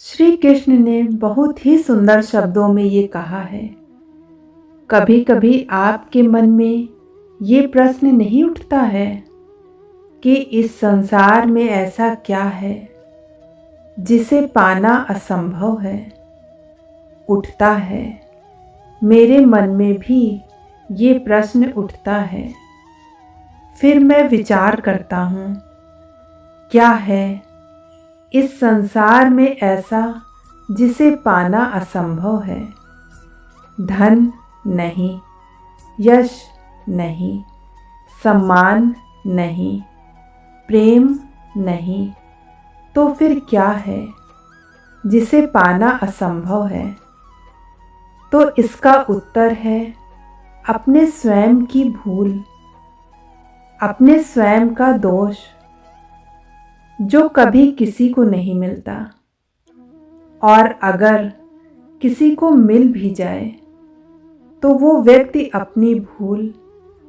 श्री कृष्ण ने बहुत ही सुंदर शब्दों में ये कहा है। कभी कभी आपके मन में ये प्रश्न नहीं उठता है कि इस संसार में ऐसा क्या है जिसे पाना असंभव है। उठता है, मेरे मन में भी ये प्रश्न उठता है। फिर मैं विचार करता हूँ, क्या है इस संसार में ऐसा जिसे पाना असंभव है। धन नहीं, यश नहीं, सम्मान नहीं, प्रेम नहीं, तो फिर क्या है जिसे पाना असंभव है। तो इसका उत्तर है अपने स्वयं की भूल, अपने स्वयं का दोष, जो कभी किसी को नहीं मिलता। और अगर किसी को मिल भी जाए तो वो व्यक्ति अपनी भूल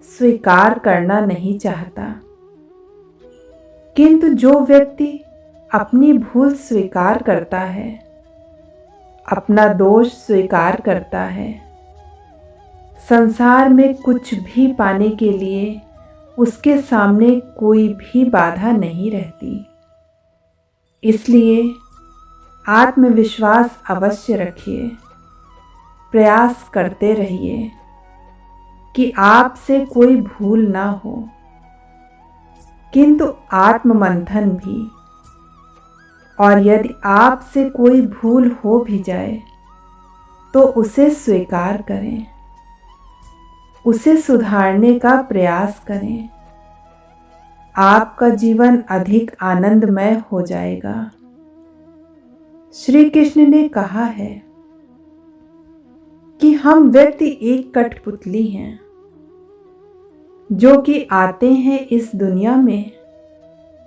स्वीकार करना नहीं चाहता। किंतु जो व्यक्ति अपनी भूल स्वीकार करता है, अपना दोष स्वीकार करता है, संसार में कुछ भी पाने के लिए उसके सामने कोई भी बाधा नहीं रहती। इसलिए आत्मविश्वास अवश्य रखिए, प्रयास करते रहिए कि आपसे कोई भूल ना हो। किंतु आत्ममंथन भी, और यदि आपसे कोई भूल हो भी जाए तो उसे स्वीकार करें, उसे सुधारने का प्रयास करें। आपका जीवन अधिक आनंदमय हो जाएगा। श्री कृष्ण ने कहा है कि हम व्यक्ति एक कठपुतली हैं, जो कि आते हैं इस दुनिया में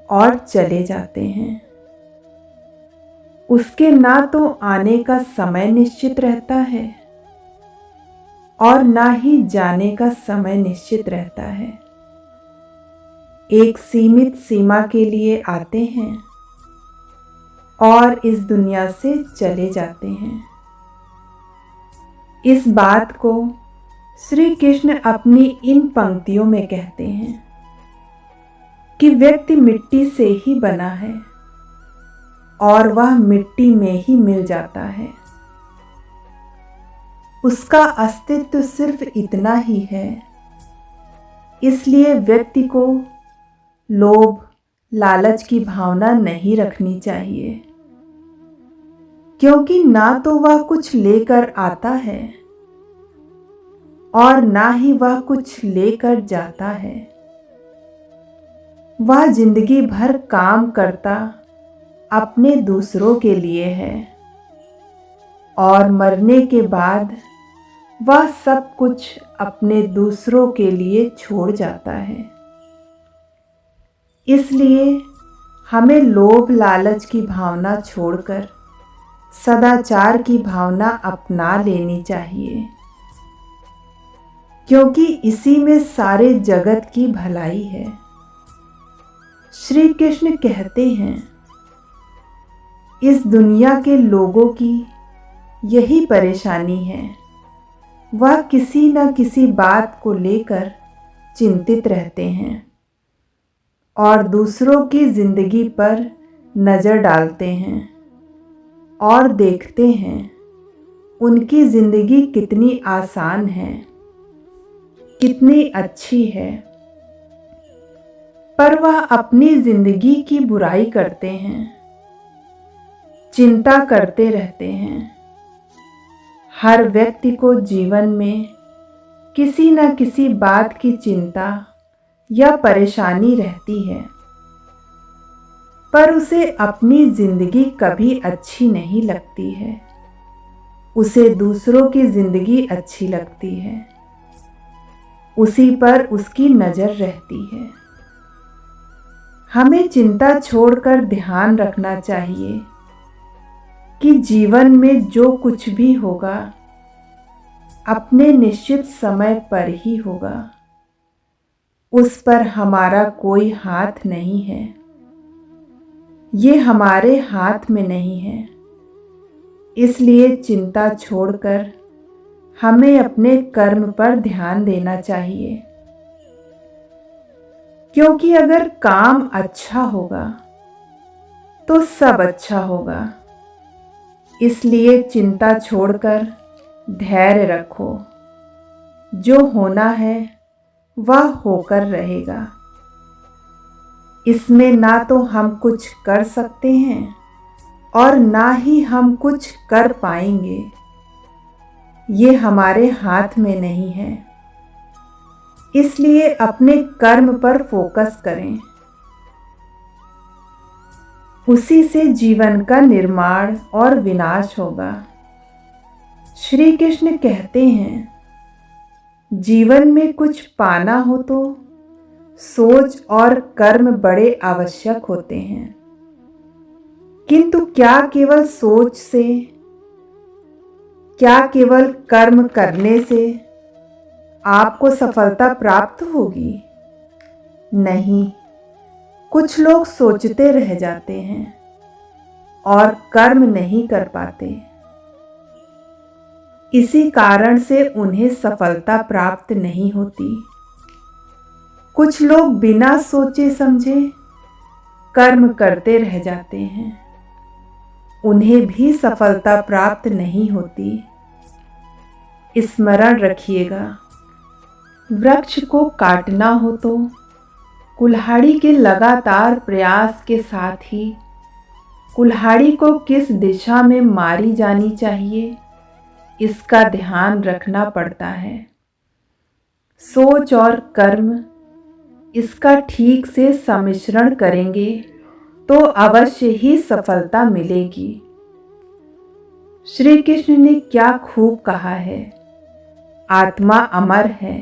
और चले जाते हैं। उसके ना तो आने का समय निश्चित रहता है और ना ही जाने का समय निश्चित रहता है। एक सीमित सीमा के लिए आते हैं और इस दुनिया से चले जाते हैं। इस बात को श्री कृष्ण अपनी इन पंक्तियों में कहते हैं कि व्यक्ति मिट्टी से ही बना है और वह मिट्टी में ही मिल जाता है। उसका अस्तित्व सिर्फ इतना ही है। इसलिए व्यक्ति को लोभ, लालच की भावना नहीं रखनी चाहिए, क्योंकि ना तो वह कुछ लेकर आता है और ना ही वह कुछ लेकर जाता है। वह जिंदगी भर काम करता अपने दूसरों के लिए है और मरने के बाद वह सब कुछ अपने दूसरों के लिए छोड़ जाता है। इसलिए हमें लोभ लालच की भावना छोड़कर सदाचार की भावना अपना लेनी चाहिए, क्योंकि इसी में सारे जगत की भलाई है। श्री कृष्ण कहते हैं, इस दुनिया के लोगों की यही परेशानी है। वह किसी न किसी बात को लेकर चिंतित रहते हैं और दूसरों की जिंदगी पर नज़र डालते हैं और देखते हैं उनकी जिंदगी कितनी आसान है, कितनी अच्छी है, पर वह अपनी जिंदगी की बुराई करते हैं, चिंता करते रहते हैं। हर व्यक्ति को जीवन में किसी न किसी बात की चिंता या परेशानी रहती है, पर उसे अपनी जिंदगी कभी अच्छी नहीं लगती है। उसे दूसरों की जिंदगी अच्छी लगती है, उसी पर उसकी नज़र रहती है। हमें चिंता छोड़कर ध्यान रखना चाहिए कि जीवन में जो कुछ भी होगा अपने निश्चित समय पर ही होगा। उस पर हमारा कोई हाथ नहीं है, ये हमारे हाथ में नहीं है। इसलिए चिंता छोड़कर हमें अपने कर्म पर ध्यान देना चाहिए, क्योंकि अगर काम अच्छा होगा तो सब अच्छा होगा। इसलिए चिंता छोड़कर धैर्य रखो। जो होना है वह होकर रहेगा। इसमें ना तो हम कुछ कर सकते हैं और ना ही हम कुछ कर पाएंगे। ये हमारे हाथ में नहीं है। इसलिए अपने कर्म पर फोकस करें। उसी से जीवन का निर्माण और विनाश होगा। श्री कृष्ण कहते हैं, जीवन में कुछ पाना हो तो सोच और कर्म बड़े आवश्यक होते हैं। किंतु क्या केवल सोच से, क्या केवल कर्म करने से आपको सफलता प्राप्त होगी? नहीं, कुछ लोग सोचते रह जाते हैं और कर्म नहीं कर पाते। इसी कारण से उन्हें सफलता प्राप्त नहीं होती। कुछ लोग बिना सोचे समझे कर्म करते रह जाते हैं, उन्हें भी सफलता प्राप्त नहीं होती। स्मरण रखिएगा, वृक्ष को काटना हो तो कुल्हाड़ी के लगातार प्रयास के साथ ही कुल्हाड़ी को किस दिशा में मारी जानी चाहिए, इसका ध्यान रखना पड़ता है। सोच और कर्म इसका ठीक से सम्मिश्रण करेंगे तो अवश्य ही सफलता मिलेगी। श्री कृष्ण ने क्या खूब कहा है, आत्मा अमर है।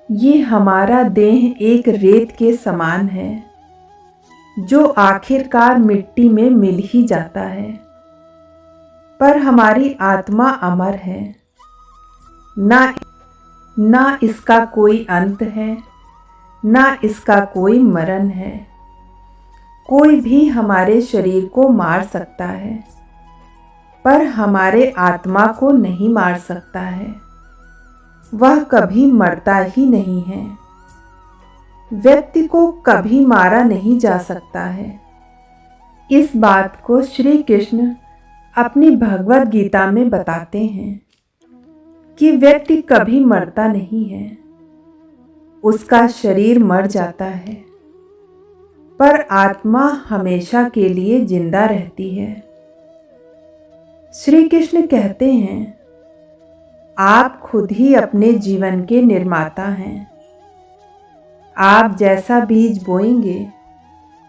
ये हमारा देह एक रेत के समान है, जो आखिरकार मिट्टी में मिल ही जाता है। पर हमारी आत्मा अमर है, ना इसका कोई अंत है, ना इसका कोई मरण है। कोई भी हमारे शरीर को मार सकता है, पर हमारे आत्मा को नहीं मार सकता है। वह कभी मरता ही नहीं है। व्यक्ति को कभी मारा नहीं जा सकता है। इस बात को श्री कृष्ण अपनी भगवद गीता में बताते हैं कि व्यक्ति कभी मरता नहीं है। उसका शरीर मर जाता है, पर आत्मा हमेशा के लिए जिंदा रहती है। श्री कृष्ण कहते हैं, आप खुद ही अपने जीवन के निर्माता हैं। आप जैसा बीज बोएंगे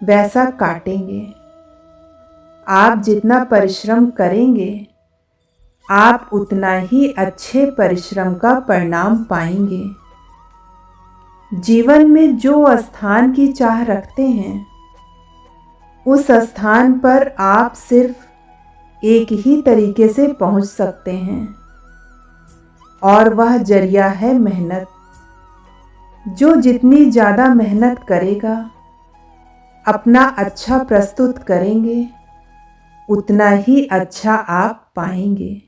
वैसा काटेंगे। आप जितना परिश्रम करेंगे आप उतना ही अच्छे परिश्रम का परिणाम पाएंगे। जीवन में जो स्थान की चाह रखते हैं, उस स्थान पर आप सिर्फ एक ही तरीके से पहुंच सकते हैं, और वह जरिया है मेहनत। जो जितनी ज़्यादा मेहनत करेगा, अपना अच्छा प्रस्तुत करेंगे, उतना ही अच्छा आप पाएंगे।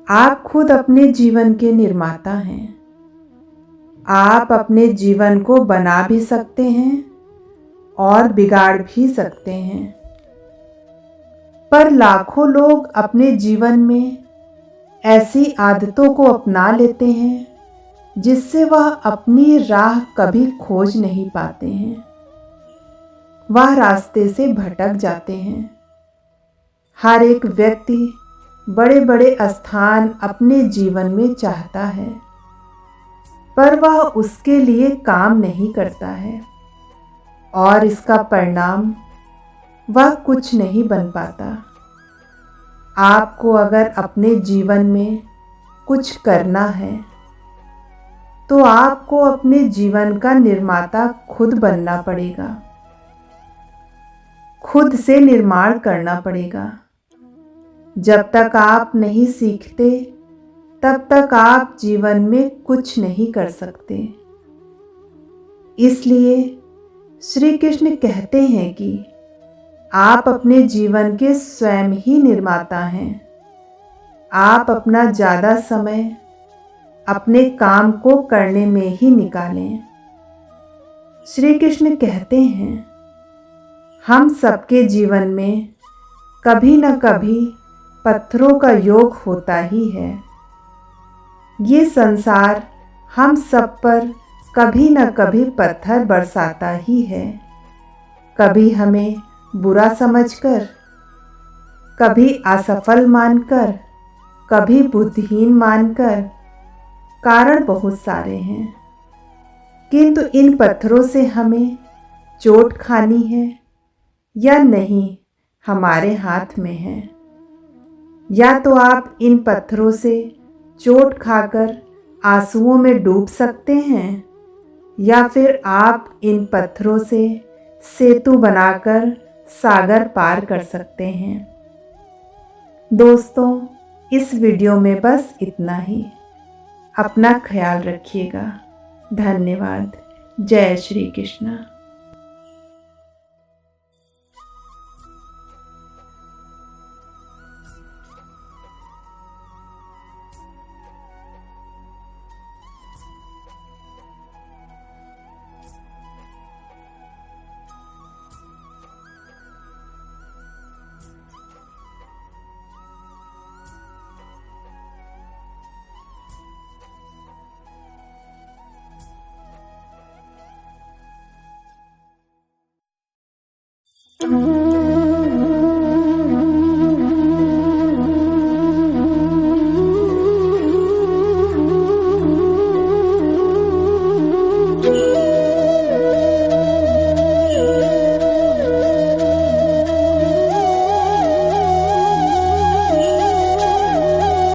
आप खुद अपने जीवन के निर्माता हैं। आप अपने जीवन को बना भी सकते हैं और बिगाड़ भी सकते हैं। पर लाखों लोग अपने जीवन में ऐसी आदतों को अपना लेते हैं जिससे वह अपनी राह कभी खोज नहीं पाते हैं। वह रास्ते से भटक जाते हैं। हर एक व्यक्ति बड़े बड़े स्थान अपने जीवन में चाहता है, पर वह उसके लिए काम नहीं करता है, और इसका परिणाम वह कुछ नहीं बन पाता। आपको अगर अपने जीवन में कुछ करना है तो आपको अपने जीवन का निर्माता खुद बनना पड़ेगा, खुद से निर्माण करना पड़ेगा। जब तक आप नहीं सीखते तब तक आप जीवन में कुछ नहीं कर सकते। इसलिए श्री कृष्ण कहते हैं कि आप अपने जीवन के स्वयं ही निर्माता हैं। आप अपना ज़्यादा समय अपने काम को करने में ही निकालें। श्री कृष्ण कहते हैं, हम सबके जीवन में कभी न कभी पत्थरों का योग होता ही है। ये संसार हम सब पर कभी न कभी पत्थर बरसाता ही है। कभी हमें बुरा समझकर, कभी असफल मानकर, कभी बुद्धिहीन मानकर। कारण बहुत सारे हैं, किंतु इन पत्थरों से हमें चोट खानी है या नहीं हमारे हाथ में है। या तो आप इन पत्थरों से चोट खाकर आंसुओं में डूब सकते हैं, या फिर आप इन पत्थरों से सेतु बनाकर सागर पार कर सकते हैं। दोस्तों, इस वीडियो में बस इतना ही। अपना ख्याल रखिएगा। धन्यवाद। जय श्री कृष्ण।